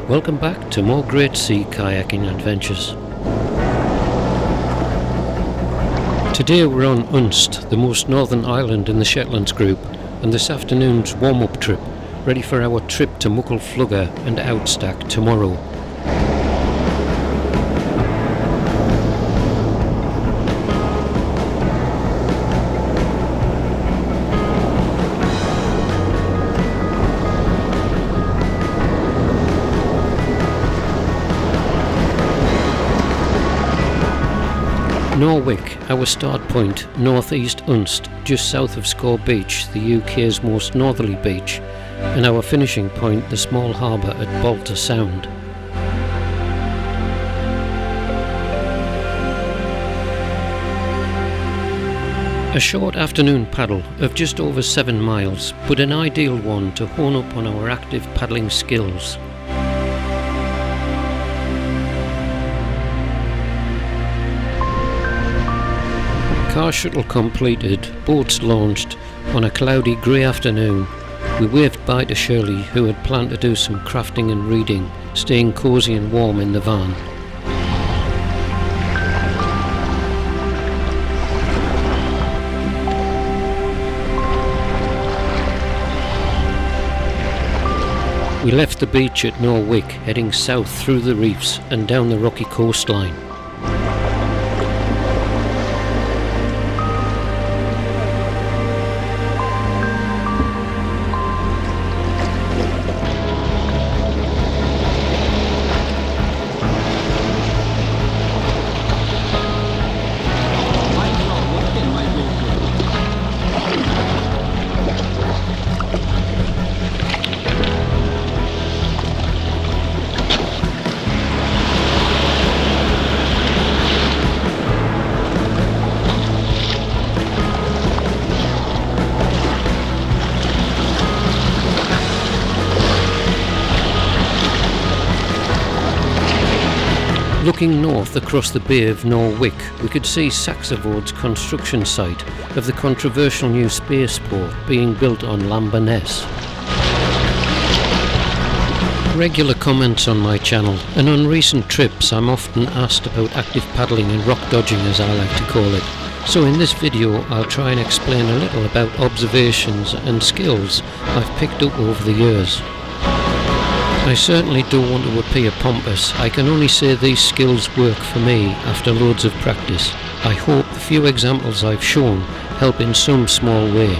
Welcome back to more Great Sea kayaking adventures. Today we're on Unst, the most northern island in the Shetlands group, and this afternoon's warm-up trip, ready for our trip to Muckle Flugga Out Stack tomorrow. Norwick, our start point, northeast Unst, just south of Score Beach, the UK's most northerly beach, and our finishing point, the small harbour at Balta Sound. A short afternoon paddle of just over 7 miles, but an ideal one to hone up on our active paddling skills. Car shuttle completed, boats launched. On a cloudy grey afternoon, we waved bye to Shirley, who had planned to do some crafting and reading, staying cosy and warm in the van. We left the beach at Norwick, heading south through the reefs and down the rocky coastline. Looking north across the Bay of Norwick, we could see Saxavold's construction site of the controversial new spaceport being built on Lamberness. Regular comments on my channel, and on recent trips I'm often asked about active paddling and rock dodging, as I like to call it. So in this video I'll try and explain a little about observations and skills I've picked up over the years. I certainly don't want to appear pompous. I can only say these skills work for me after loads of practice. I hope the few examples I've shown help in some small way.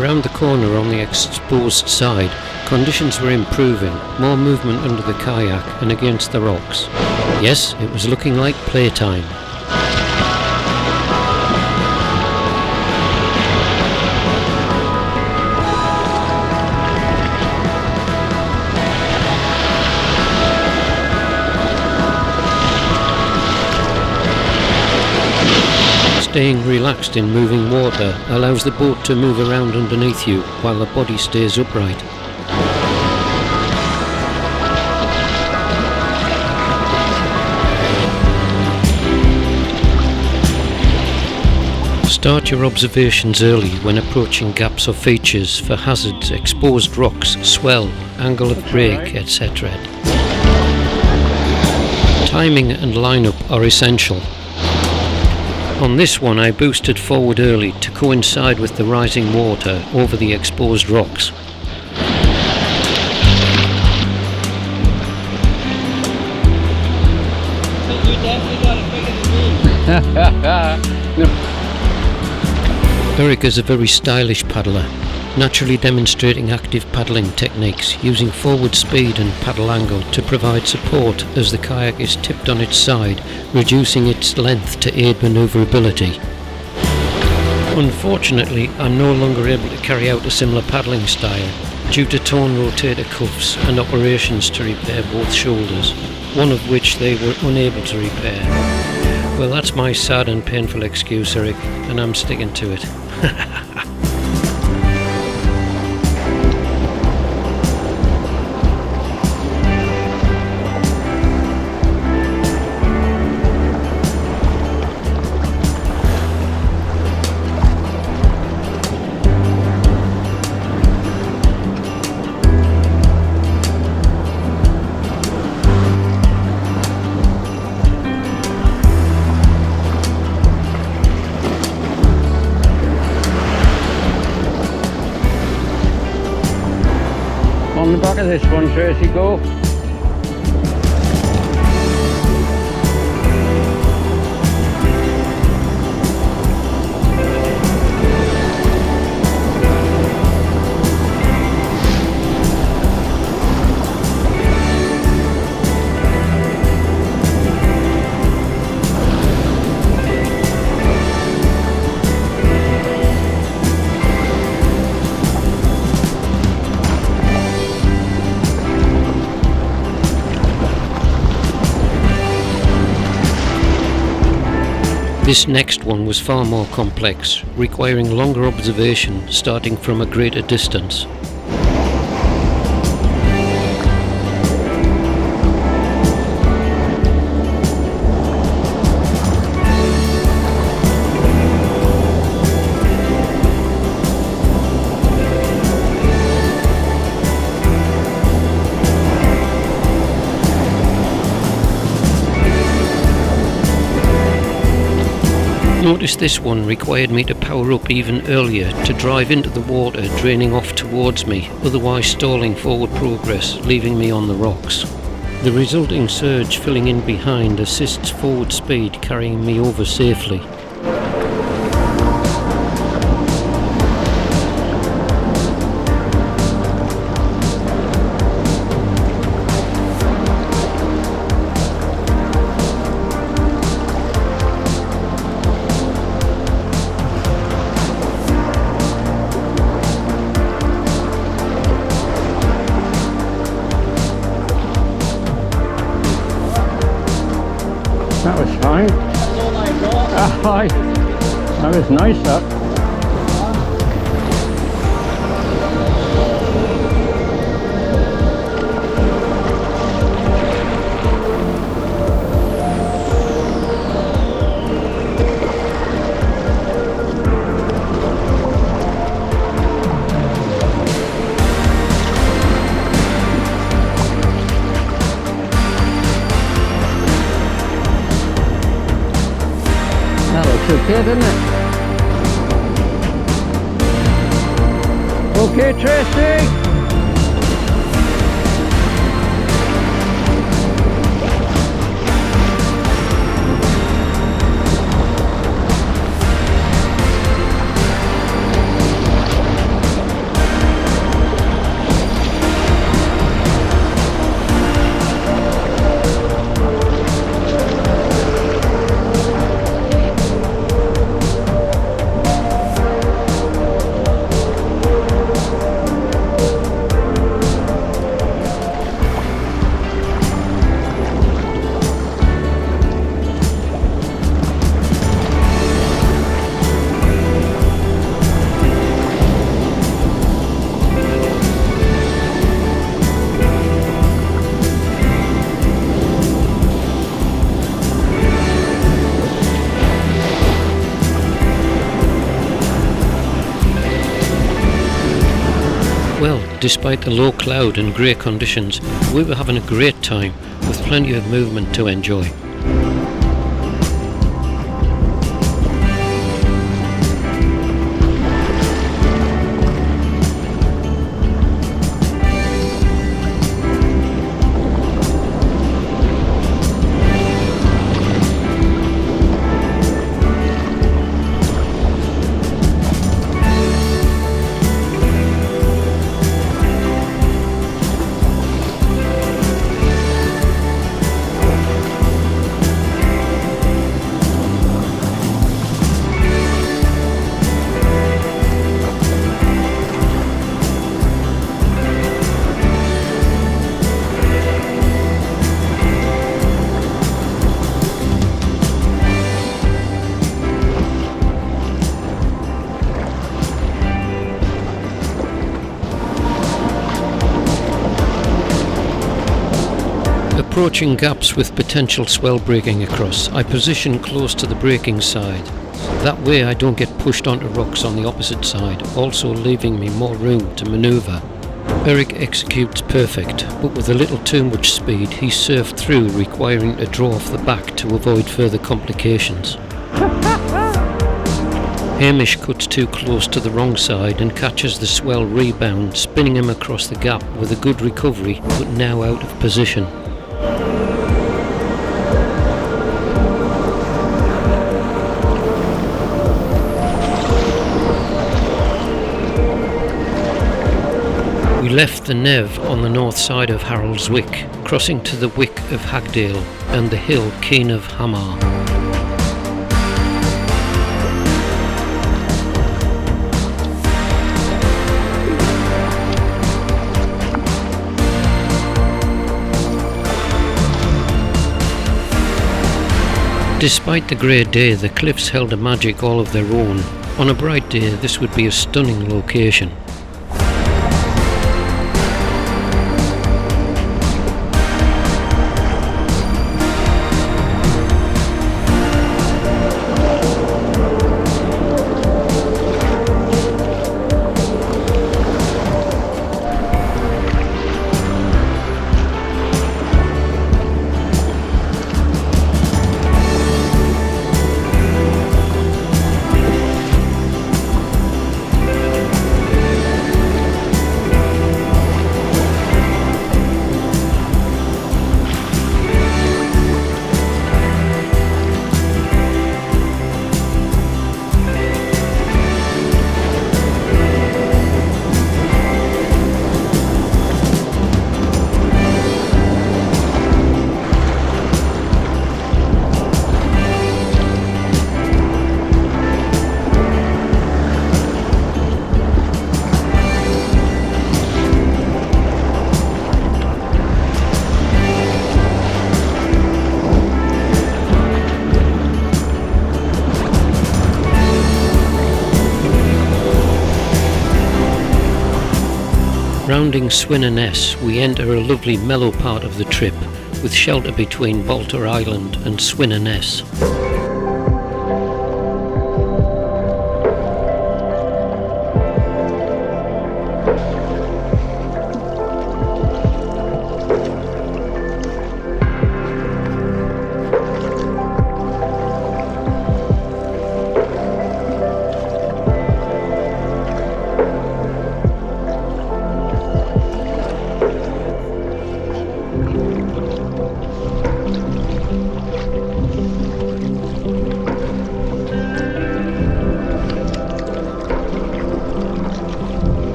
Around the corner on the exposed side, conditions were improving, more movement under the kayak and against the rocks. Yes, it was looking like playtime. Staying relaxed in moving water allows the boat to move around underneath you while the body stays upright. Start your observations early when approaching gaps or features for hazards, exposed rocks, swell, angle of break, etc. Timing and lineup are essential. On this one I boosted forward early to coincide with the rising water over the exposed rocks. Eric is a very stylish paddler, naturally demonstrating active paddling techniques, using forward speed and paddle angle to provide support as the kayak is tipped on its side, reducing its length to aid manoeuvrability. Unfortunately, I'm no longer able to carry out a similar paddling style due to torn rotator cuffs and operations to repair both shoulders, one of which they were unable to repair. Well, that's my sad and painful excuse, Eric, and I'm sticking to it. On the back of this one, Tracy, go. This next one was far more complex, requiring longer observation starting from a greater distance. Notice this one required me to power up even earlier to drive into the water draining off towards me, otherwise stalling forward progress, leaving me on the rocks. The resulting surge filling in behind assists forward speed, carrying me over safely. That was fine. Aye. That was nice, that. That looks okay, doesn't it? Okay, Tracy. Well, despite the low cloud and grey conditions, we were having a great time with plenty of movement to enjoy. Approaching gaps with potential swell breaking across, I position close to the breaking side. That way I don't get pushed onto rocks on the opposite side, also leaving me more room to manoeuvre. Eric executes perfect, but with a little too much speed he surfed through, requiring to draw off the back to avoid further complications. Hamish cuts too close to the wrong side and catches the swell rebound, spinning him across the gap with a good recovery, but now out of position. We left the Neve on the north side of Harold's Wick, crossing to the Wick of Hagdale and the hill Keen of Hamar. Despite the grey day, the cliffs held a magic all of their own. On a bright day, this would be a stunning location. Rounding Swinner's, we enter a lovely mellow part of the trip, with shelter between Balta Island and Swinner's.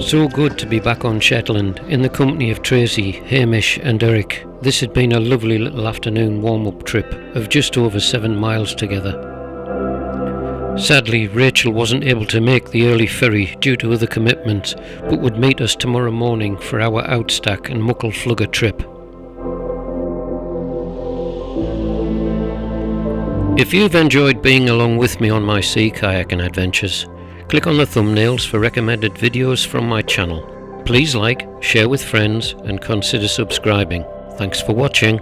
So good to be back on Shetland, in the company of Tracy, Hamish and Eric. This had been a lovely little afternoon warm-up trip of just over 7 miles together. Sadly, Rachel wasn't able to make the early ferry due to other commitments, but would meet us tomorrow morning for our Out Stack and Muckle Flugga trip. If you've enjoyed being along with me on my sea kayaking adventures, click on the thumbnails for recommended videos from my channel. Please like, share with friends and consider subscribing. Thanks for watching.